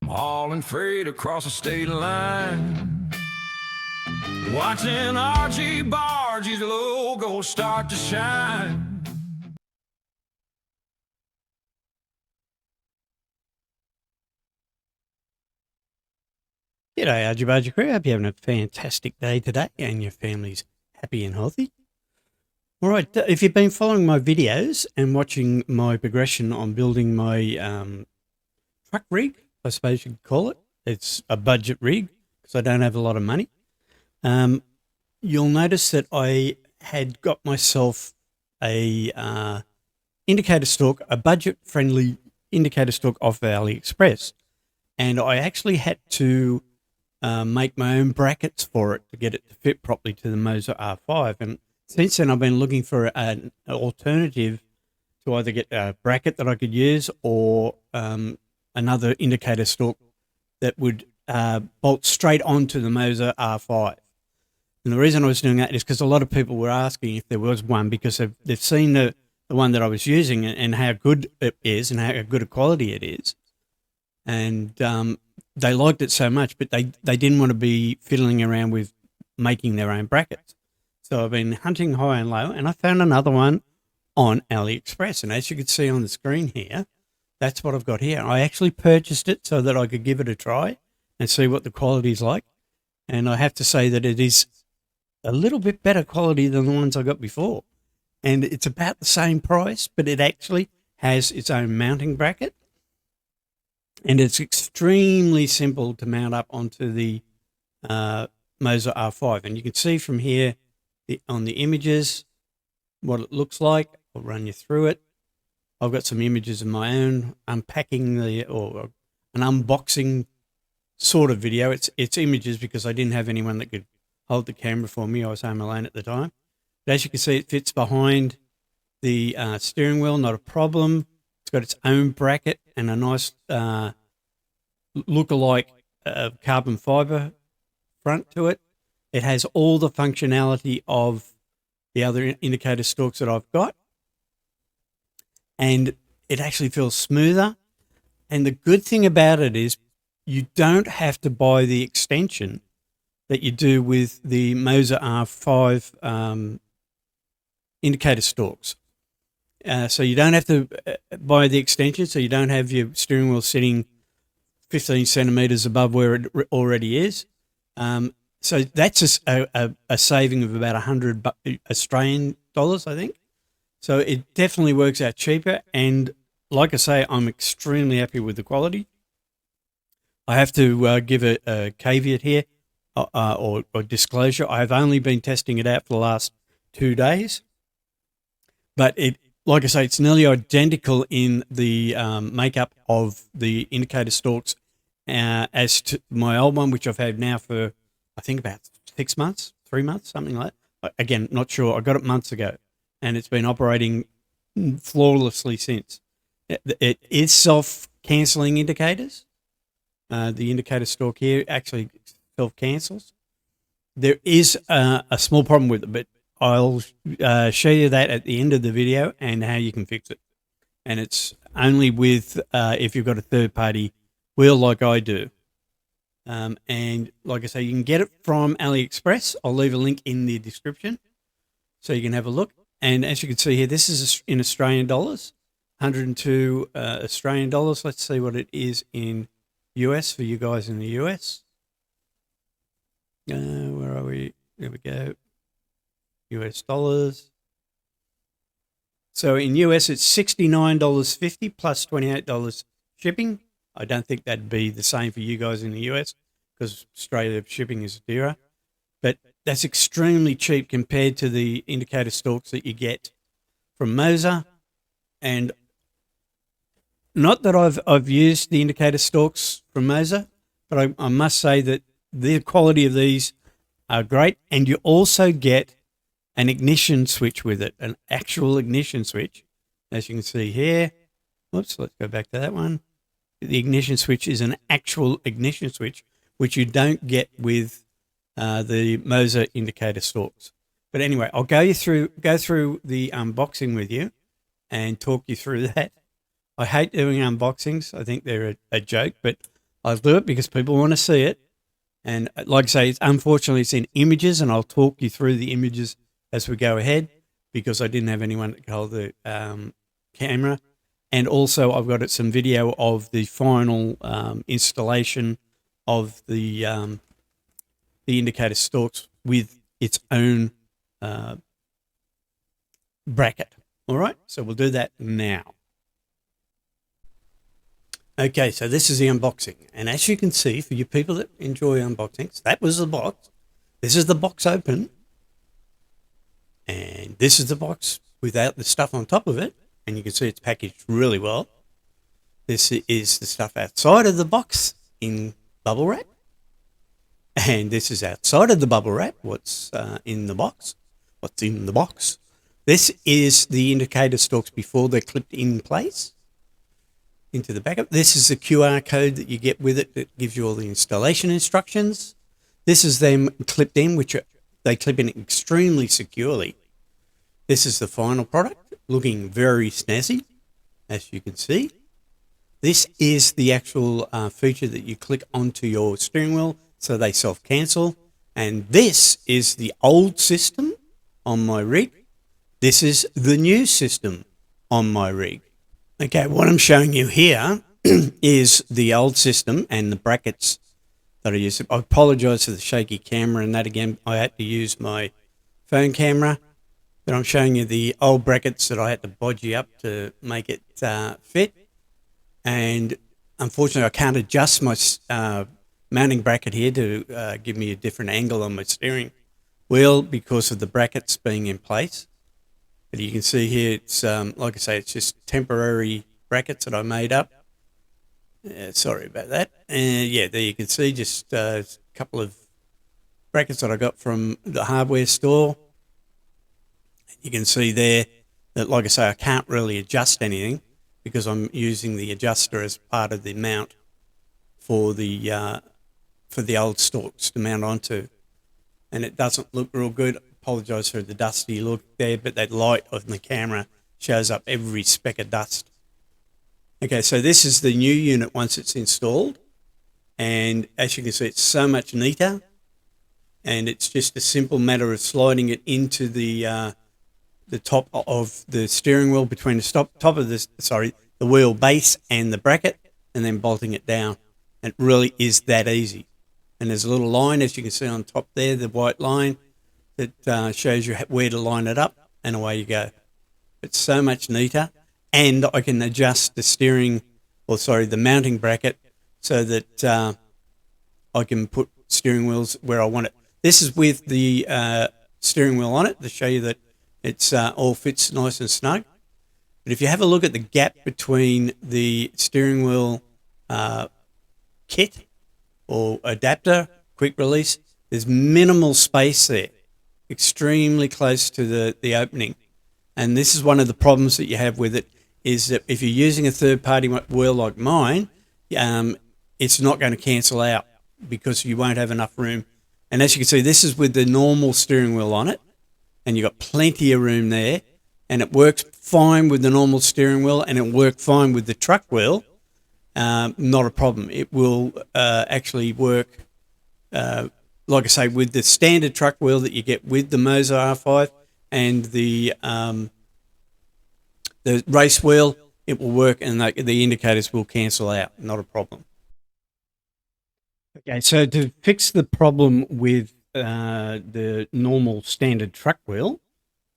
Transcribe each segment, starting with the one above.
hauling freight across the state line. Watching RG Barge's logo start to shine. G'day, RG Barge crew. Hope you're having a fantastic day today and your family's happy and healthy. All right, if you've been following my videos and watching my progression on building my truck rig, I suppose you could call it. It's a budget rig because I don't have a lot of money. You'll notice that I had got myself a indicator stalk, a budget-friendly indicator stalk off of AliExpress. And I actually had to make my own brackets for it to get it to fit properly to the Moza R5. And since then, I've been looking for an alternative to either get a bracket that I could use or another indicator stalk that would bolt straight onto the Moza R5. And the reason I was doing that is because a lot of people were asking if there was one because they've seen the one that I was using and how good it is and how good a quality it is. And they liked it so much, but they didn't want to be fiddling around with making their own brackets. So I've been hunting high and low, and I found another one on AliExpress. And as you can see on the screen here, that's what I've got here. I actually purchased it so that I could give it a try and see what the quality is like. And I have to say that it is a little bit better quality than the ones I got before. And it's about the same price, but it actually has its own mounting bracket. And it's extremely simple to mount up onto the Moza R5. And you can see from here on the images what it looks like. I'll run you through it. I've got some images of my own unpacking or an unboxing sort of video. It's images because I didn't have anyone that could hold the camera for me. I was home alone at the time. But as you can see, it fits behind the steering wheel, not a problem. It's got its own bracket and a nice look-alike carbon fiber front to it. It has all the functionality of the other indicator stalks that I've got. And it actually feels smoother. And the good thing about it is you don't have to buy the extension that you do with the Moza R5 indicator stalks. So you don't have to buy the extension, so you don't have your steering wheel sitting 15 centimeters above where it already is. So that's a saving of about 100 Australian dollars, I think. So it definitely works out cheaper. And like I say, I'm extremely happy with the quality. I have to give a caveat here or disclosure. I've only been testing it out for the last 2 days. But like I say, it's nearly identical in the makeup of the indicator stalks as to my old one, which I've had now for, I think, about 6 months, 3 months, something like that. Again, not sure. I got it months ago, and it's been operating flawlessly since. It is self-cancelling indicators. The indicator stalk here actually self-cancels. There is a small problem with it, but I'll show you that at the end of the video and how you can fix it. And it's only with if you've got a third-party wheel like I do. And like I say, you can get it from AliExpress. I'll leave a link in the description so you can have a look. And as you can see here, this is in Australian dollars, 102 Australian dollars. Let's see what it is in US for you guys in the US. Where are we? There we go. US dollars. So in US, it's $69.50 plus $28 shipping. I don't think that'd be the same for you guys in the US because Australia shipping is dearer. But that's extremely cheap compared to the indicator stalks that you get from Moza. And not that I've used the indicator stalks from Moza, but I must say that the quality of these are great. And you also get an ignition switch with it, an actual ignition switch. As you can see here. Oops, let's go back to that one. The ignition switch is an actual ignition switch, which you don't get with the Moza indicator stalks. But anyway, I'll go through the unboxing with you and talk you through that. I hate doing unboxings. I think they're a joke, but I'll do it because people want to see it. And like I say, unfortunately, it's in images, and I'll talk you through the images as we go ahead because I didn't have anyone to hold the camera. And also, I've got some video of the final installation of the indicator stalks with its own bracket. All right, so we'll do that now. Okay, so this is the unboxing. And as you can see, for you people that enjoy unboxings, that was the box. This is the box open. And this is the box without the stuff on top of it. And you can see it's packaged really well. This is the stuff outside of the box in bubble wrap. And this is outside of the bubble wrap, what's in the box. What's in the box? This is the indicator stalks before they're clipped in place into the backup. This is the QR code that you get with it that gives you all the installation instructions. This is them clipped in, which they clip in extremely securely. This is the final product, looking very snazzy, as you can see. This is the actual feature that you click onto your steering wheel so they self-cancel. And this is the old system on my rig. This is the new system on my rig. Okay, what I'm showing you here is the old system and the brackets that I use. I apologise for the shaky camera and that again. I had to use my phone camera, but I'm showing you the old brackets that I had to bodgy up to make it fit. And unfortunately, I can't adjust my mounting bracket here to give me a different angle on my steering wheel because of the brackets being in place. But you can see here, it's like I say, it's just temporary brackets that I made up. Sorry about that. Yeah, there you can see just a couple of brackets that I got from the hardware store. You can see there that, like I say, I can't really adjust anything because I'm using the adjuster as part of the mount for the old stalks to mount onto. And it doesn't look real good. Apologise for the dusty look there, but that light on the camera shows up every speck of dust. Okay, so this is the new unit once it's installed, and as you can see, it's so much neater, and it's just a simple matter of sliding it into the top of the steering wheel between the top of the wheel base and the bracket, and then bolting it down. It really is that easy. And there's a little line, as you can see on top there, the white line, that shows you where to line it up, and away you go. It's so much neater, and I can adjust the mounting bracket so that I can put steering wheels where I want it. This is with the steering wheel on it to show you that it's all fits nice and snug. But if you have a look at the gap between the steering wheel kit or adapter, quick release, there's minimal space there. Extremely close to the opening. And this is one of the problems that you have with it, is that if you're using a third-party wheel like mine, it's not going to cancel out because you won't have enough room. And as you can see, this is with the normal steering wheel on it, and you've got plenty of room there, and it works fine with the normal steering wheel, and it'll work fine with the truck wheel. Not a problem. It will actually work like I say, with the standard truck wheel that you get with the Moza R5 and the race wheel, it will work, and the indicators will cancel out. Not a problem. Okay, so to fix the problem with the normal standard truck wheel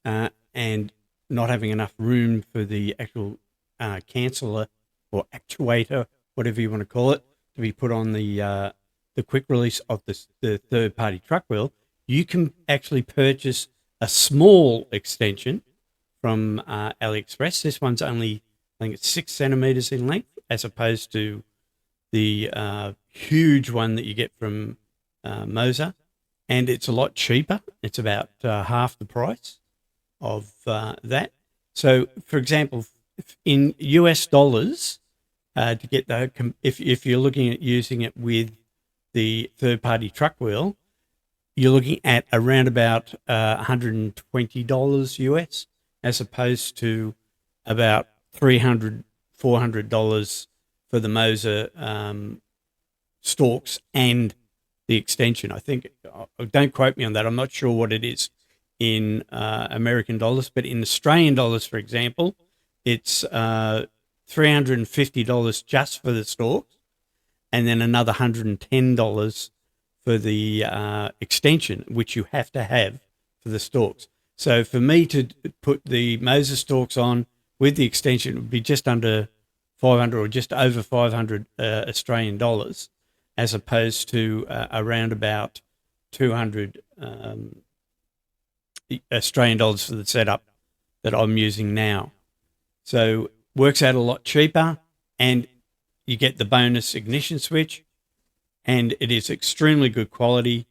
and not having enough room for the actual canceller or actuator, whatever you want to call it, to be put on the quick release of the third-party truck wheel, you can actually purchase a small extension from AliExpress. This one's only, I think it's 6 centimeters in length, as opposed to the huge one that you get from Moza, and it's a lot cheaper. It's about half the price of that. So, for example, in US dollars, to get if you're looking at using it with the third-party truck wheel, you're looking at around about $120 US, as opposed to about $300, $400 for the Moza stalks and the extension. I think, don't quote me on that, I'm not sure what it is in American dollars, but in Australian dollars, for example, it's $350 just for the stalks, and then another $110 for the extension, which you have to have for the stalks. So for me to put the Moza stalks on with the extension, it would be just under 500 or just over 500 Australian dollars, as opposed to around about 200 Australian dollars for the setup that I'm using now. So works out a lot cheaper, and you get the bonus ignition switch, and it is extremely good quality.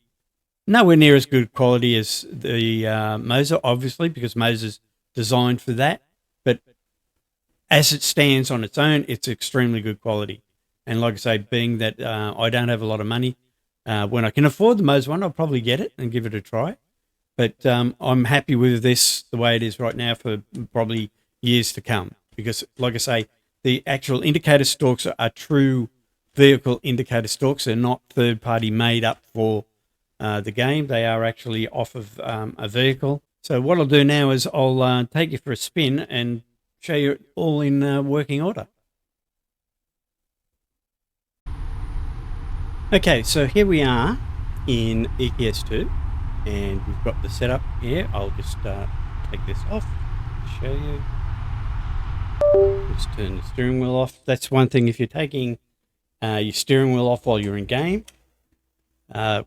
Nowhere near as good quality as the Moza, obviously, because Moza's designed for that. But as it stands on its own, it's extremely good quality. And like I say, being that I don't have a lot of money, when I can afford the Moza one, I'll probably get it and give it a try. But I'm happy with this the way it is right now for probably years to come. Because, like I say, the actual indicator stalks are true vehicle indicator stalks. They're not third-party made up for the game. They are actually off of a vehicle. So what I'll do now is I'll take you for a spin and show you it all in working order. Okay, so here we are in ETS2, and we've got the setup here. I'll just take this off, show you. Just turn the steering wheel off. That's one thing, if you're taking your steering wheel off while you're in game,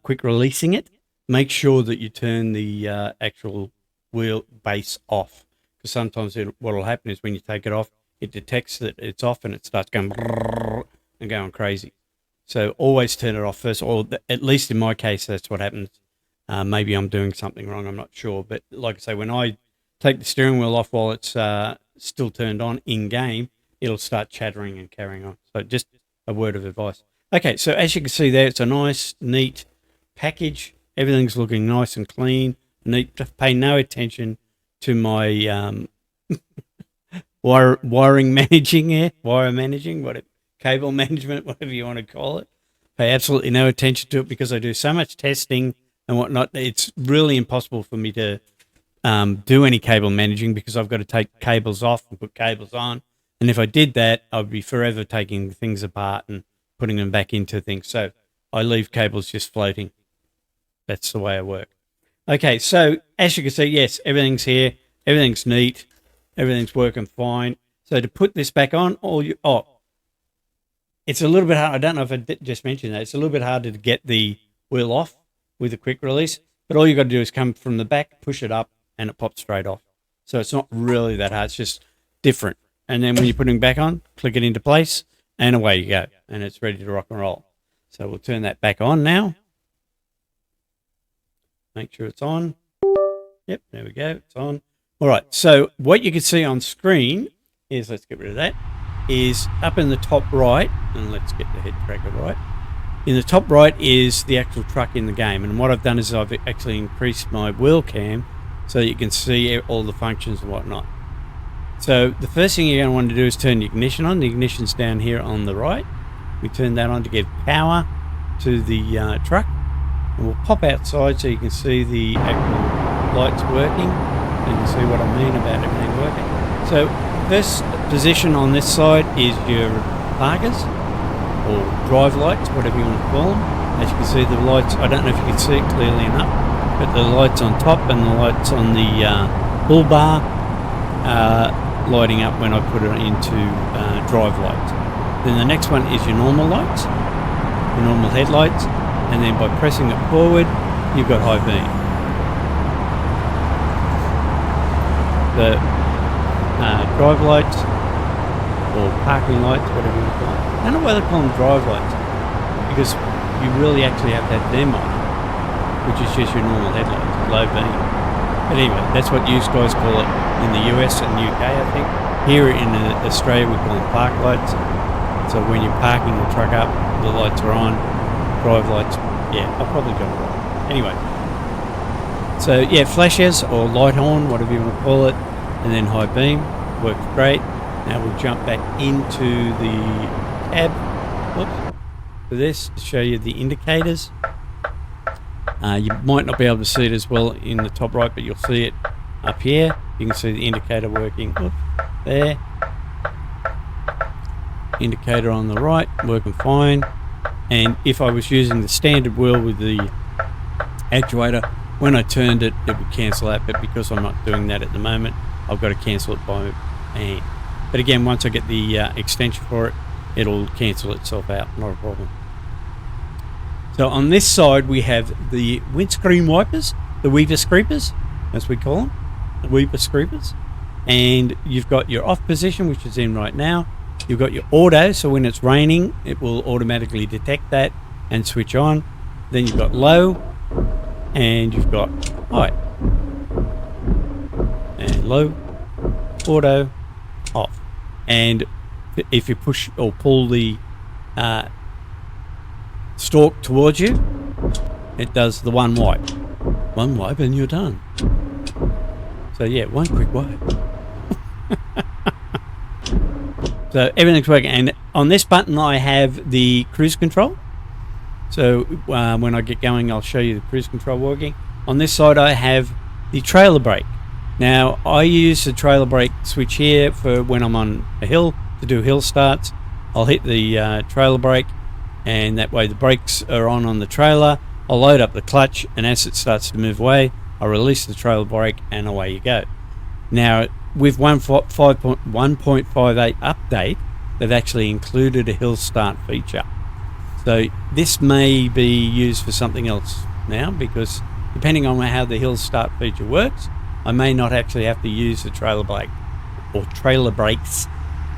quick releasing it, make sure that you turn the actual wheel base off, because sometimes what will happen is when you take it off, it detects that it's off and it starts going and going crazy. So always turn it off first, or at least in my case, that's what happens. Maybe I'm doing something wrong, I'm not sure. But like I say, when I take the steering wheel off while it's still turned on in game, it'll start chattering and carrying on. So just a word of advice. Okay, so as you can see there, it's a nice, neat package. Everything's looking nice and clean. Neat. Pay no attention to my wiring managing here, cable management, whatever you want to call it. Pay absolutely no attention to it, because I do so much testing and whatnot. It's really impossible for me to do any cable managing, because I've got to take cables off and put cables on. And if I did that, I'd be forever taking things apart and putting them back into things. So I leave cables just floating. That's the way I work. Okay, so as you can see, yes, everything's here. Everything's neat. Everything's working fine. So to put this back on, it's a little bit hard. I don't know if I just mentioned that. It's a little bit harder to get the wheel off with a quick release. But all you got to do is come from the back, push it up, and it pops straight off. So it's not really that hard. It's just different. And then when you're putting it back on, click it into place, and away you go. And it's ready to rock and roll. So we'll turn that back on now. Make sure it's on. Yep, there we go. It's on. All right. So what you can see on screen is, let's get rid of that, is up in the top right, and let's get the head tracker right. In the top right is the actual truck in the game. And what I've done is I've actually increased my wheel cam so that you can see all the functions and whatnot. So the first thing you're going to want to do is turn the ignition on. The ignition's down here on the right. We turn that on to give power to the truck. And we'll pop outside so you can see the actual lights working. You can see what I mean about everything working. So first position on this side is your parkers, or drive lights, whatever you want to call them. As you can see, the lights, I don't know if you can see it clearly enough, but the lights on top and the lights on the bull bar lighting up when I put it into drive lights. Then the next one is your normal lights, your normal headlights, and then by pressing it forward, you've got high beam. The drive lights, or parking lights, whatever you call them. I don't know why they call them drive lights, because you really actually have to have them on, which is just your normal headlights, low beam. But anyway, that's what you guys call it in the US and UK, I think. Here in Australia, we call them park lights. So when you're parking the truck up, the lights are on. Drive lights, yeah, I probably got it right. Anyway, so yeah, flashes or light on, whatever you want to call it, and then high beam, works great. Now we'll jump back into the cab, for this to show you the indicators. You might not be able to see it as well in the top right, but you'll see it up here. You can see the indicator working there. Indicator on the right, working fine. And if I was using the standard wheel with the actuator, when I turned it, it would cancel out, but because I'm not doing that at the moment, I've got to cancel it by hand. But again, once I get the extension for it, it'll cancel itself out, not a problem. So on this side, we have the windscreen wipers, the Weaver Screepers, as we call them, the Weaver Screepers. And you've got your off position, which is in right now. You've got your auto, so when it's raining, it will automatically detect that and switch on. Then you've got low, and you've got high. And low, auto, off. And if you push or pull the stalk towards you, it does the one wipe. One wipe and you're done. So yeah, one quick wipe. So everything's working, and on this button I have the cruise control. So when I get going, I'll show you the cruise control working. On this side I have the trailer brake. Now I use the trailer brake switch here for when I'm on a hill to do hill starts. I'll hit the trailer brake, and that way the brakes are on the trailer. I'll load up the clutch, and as it starts to move away, I'll release the trailer brake, and away you go. Now with 1.58 update, they've actually included a hill start feature. So this may be used for something else now, because depending on how the hill start feature works, I may not actually have to use the trailer brake or trailer brakes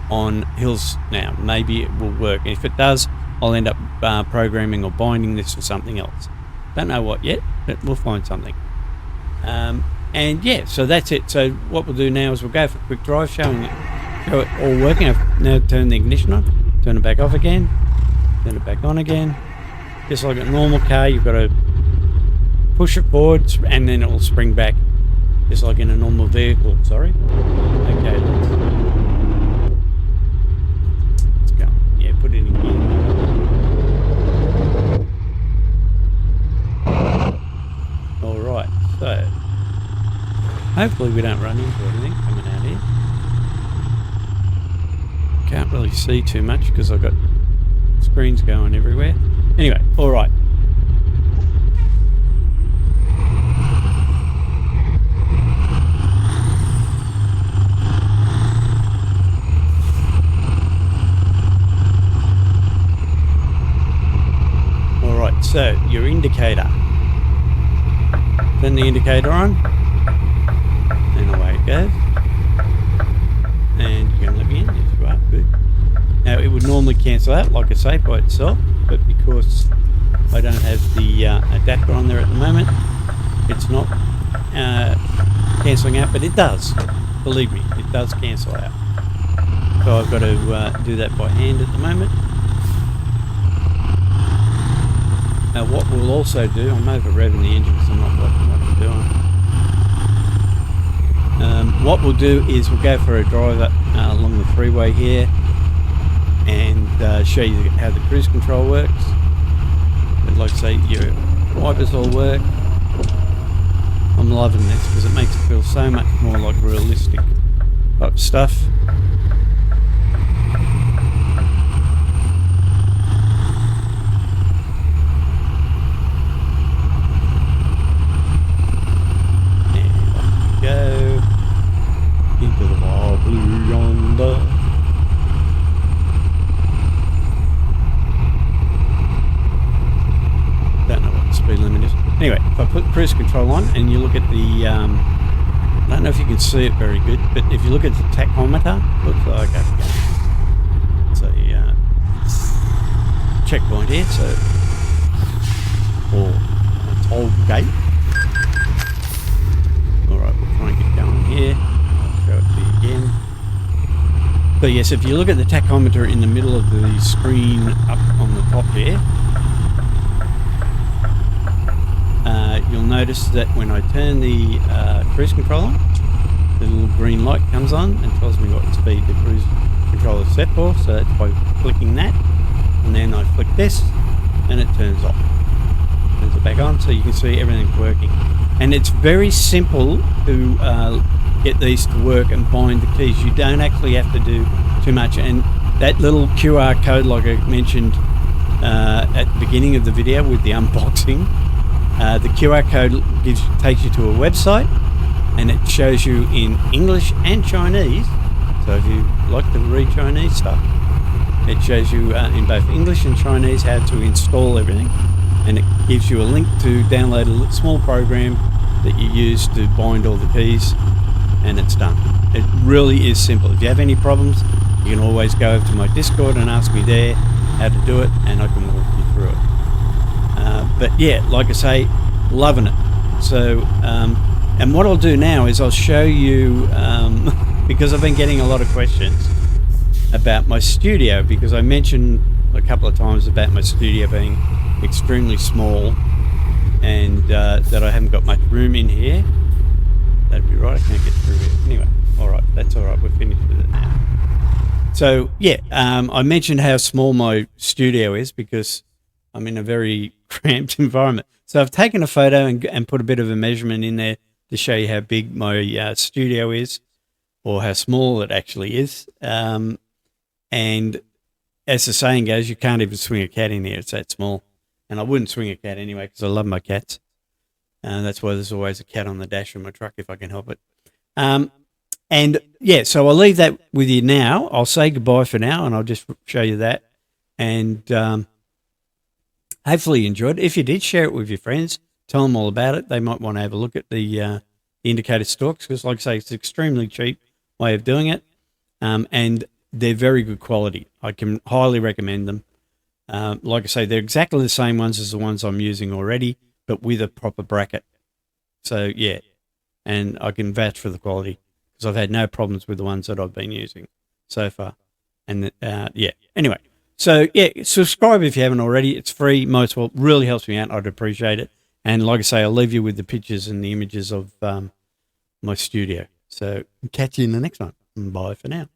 on hills now. Maybe it will work. And if it does, I'll end up programming or binding this for something else. Don't know what yet, but we'll find something. And yeah, so that's it. So what we'll do now is we'll go for a quick drive, show it all working. I've now turned the ignition on, turn it back off again, turn it back on again. Just like a normal car, you've got to push it forward and then it will spring back, just like in a normal vehicle. Sorry. Okay, let's go. Yeah, put it in gear. All right, so hopefully we don't run into anything coming out here. Can't really see too much because I've got screens going everywhere. Anyway, all right. All right, so your indicator. Turn the indicator on. And away it goes. And you're going to let me in. Yes, you are. Good. Now it would normally cancel out, like I say, by itself, but because I don't have the adapter on there at the moment, it's not cancelling out, but it does. Believe me, it does cancel out. So I've got to do that by hand at the moment. Now what we'll also do, I'm over revving the engine because I'm not watching what I'm doing. What we'll do is we'll go for a drive along the freeway here and show you how the cruise control works. But like I say, your wipers all work. I'm loving this because it makes it feel so much more like realistic type stuff. Into the wild blue yonder. Don't know what the speed limit is. Anyway, if I put cruise control on and you look at the, I don't know if you can see it very good, but if you look at the tachometer, looks like it's a checkpoint here, so, or a toll gate. Alright, we'll try and get going here. Show it to you again. So yes, if you look at the tachometer in the middle of the screen up on the top there, you'll notice that when I turn the cruise control on, the little green light comes on and tells me what speed the cruise control is set for. So that's by clicking that, and then I flick this and it turns off. Turns it back on, so you can see everything's working. And it's very simple to get these to work and bind the keys. You don't actually have to do too much. And that little QR code, like I mentioned at the beginning of the video with the unboxing, the QR code takes you to a website, and it shows you in English and Chinese. So if you like to read Chinese stuff, it shows you in both English and Chinese how to install everything, and it gives you a link to download a small program that you use to bind all the keys, and it's done. It really is simple. If you have any problems, you can always go over to my Discord and ask me there how to do it, and I can walk you through it. But yeah, like I say, loving it. So and what I'll do now is I'll show you because I've been getting a lot of questions about my studio, because I mentioned a couple of times about my studio being extremely small, and that I haven't got much room in here. That'd be right, I can't get through here. Anyway, alright, that's alright, we're finished with it now. So yeah, I mentioned how small my studio is because I'm in a very cramped environment. So I've taken a photo and put a bit of a measurement in there to show you how big my studio is, or how small it actually is. And as the saying goes, you can't even swing a cat in here, it's that small. And I wouldn't swing a cat anyway because I love my cats. That's why there's always a cat on the dash of my truck if I can help it. And yeah, so I'll leave that with you now. I'll say goodbye for now, and I'll just show you that. And hopefully you enjoyed it. If you did, share it with your friends. Tell them all about it. They might want to have a look at the indicator stalks, because like I say, it's an extremely cheap way of doing it. And they're very good quality. I can highly recommend them. Like I say, they're exactly the same ones as the ones I'm using already, but with a proper bracket. So yeah, and I can vouch for the quality because I've had no problems with the ones that I've been using so far. And yeah, anyway, so yeah, subscribe if you haven't already. It's free, most well, really helps me out. I'd appreciate it. And like I say, I'll leave you with the pictures and the images of my studio. So catch you in the next one. Bye for now.